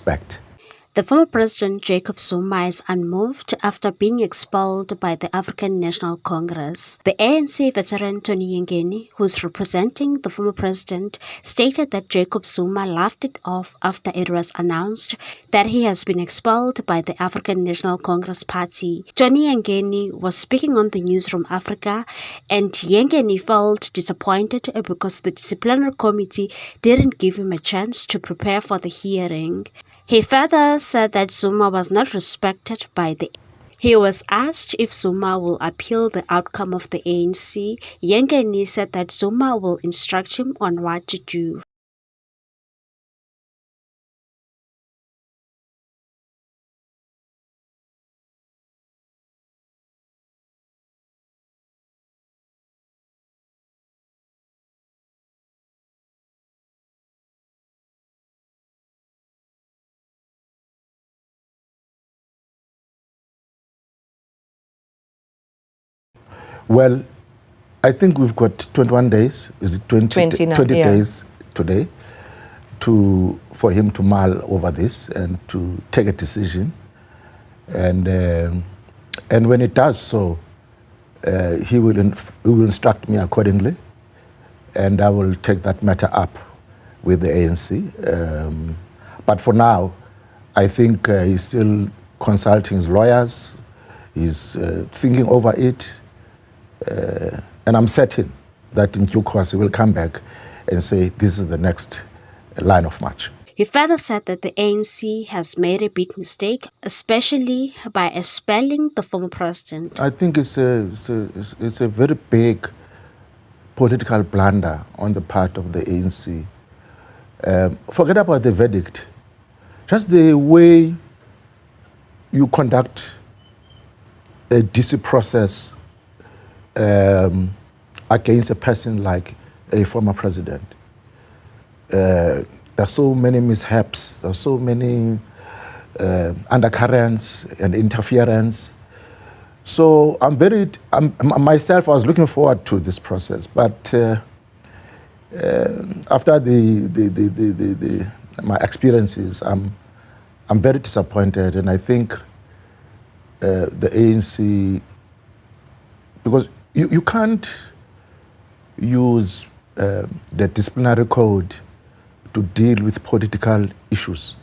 Respect. The former president Jacob Zuma is unmoved after being expelled by the African National Congress. The ANC veteran Tony Yengeni, who's representing the former president, stated that Jacob Zuma laughed it off after it was announced that he has been expelled by the African National Congress Party. Tony Yengeni was speaking on the Newsroom Africa, and Yengeni felt disappointed because the disciplinary committee didn't give him a chance to prepare for the hearing. He further said that Zuma was not respected by the He was asked if Zuma will appeal the outcome of the ANC. Yengeni said that Zuma will instruct him on what to do. Well, I think we've got 21 days. Is it 20 yeah. days today for him to mull over this and to take a decision. And when it does so, he will instruct me accordingly, and I will take that matter up with the ANC. But for now, I think he's still consulting his lawyers. He's thinking over it. And I'm certain that in due course he will come back and say this is the next line of march. He further said that the ANC has made a big mistake, especially by expelling the former president. I think it's a very big political blunder on the part of the ANC. Forget about the verdict. Just the way you conduct a DC process against a person like a former president. There are so many mishaps, there are so many undercurrents and interference. So myself, I was looking forward to this process, but after my experiences, I'm very disappointed, and I think the ANC, because you can't use the disciplinary code to deal with political issues.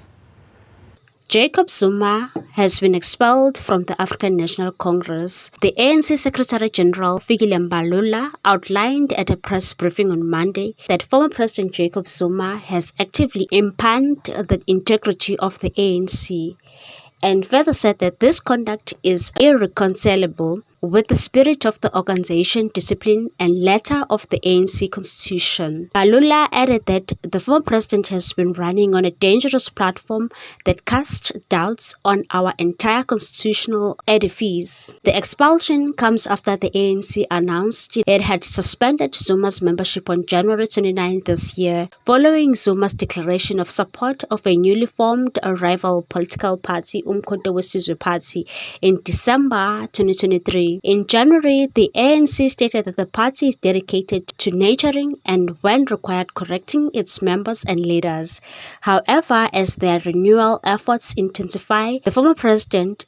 Jacob Zuma has been expelled from the African National Congress. The ANC Secretary General Fikile Mbalula outlined at a press briefing on Monday that former President Jacob Zuma has actively impugned the integrity of the ANC, and further said that this conduct is irreconcilable with the spirit of the organization, discipline, and letter of the ANC constitution. Mbalula added that the former president has been running on a dangerous platform that casts doubts on our entire constitutional edifice. The expulsion comes after the ANC announced it had suspended Zuma's membership on January 29 this year, following Zuma's declaration of support of a newly formed rival political party, Umkhonto weSizwe Party, in December 2023. In January, the ANC stated that the party is dedicated to nurturing and, when required, correcting its members and leaders. However, as their renewal efforts intensify, the former president,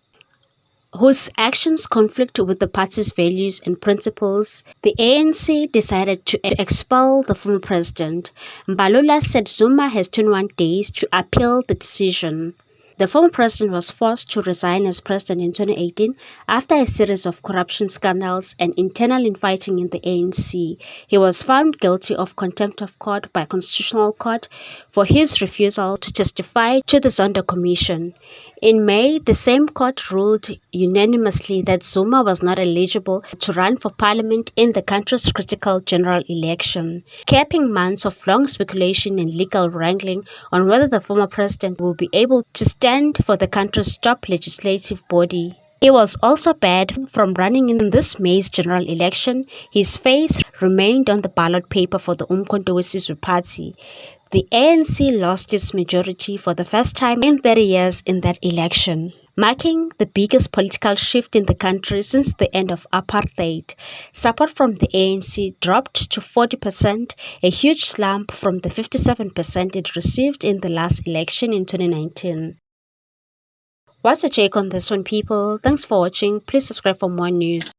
whose actions conflict with the party's values and principles, the ANC decided to expel the former president. Mbalula said Zuma has 21 days to appeal the decision. The former president was forced to resign as president in 2018 after a series of corruption scandals and internal infighting in the ANC. He was found guilty of contempt of court by Constitutional Court for his refusal to testify to the Zondo Commission. In May, the same court ruled unanimously that Zuma was not eligible to run for parliament in the country's critical general election, capping months of long speculation and legal wrangling on whether the former president will be able to stand for the country's top legislative body. He was also barred from running in this May's general election. His face remained on the ballot paper for the Umkhonto weSizwe Party. The ANC lost its majority for the first time in 30 years in that election, marking the biggest political shift in the country since the end of apartheid. Support from the ANC dropped to 40%, a huge slump from the 57% it received in the last election in 2019. What's your take on this one, people? Thanks for watching. Please subscribe for more news.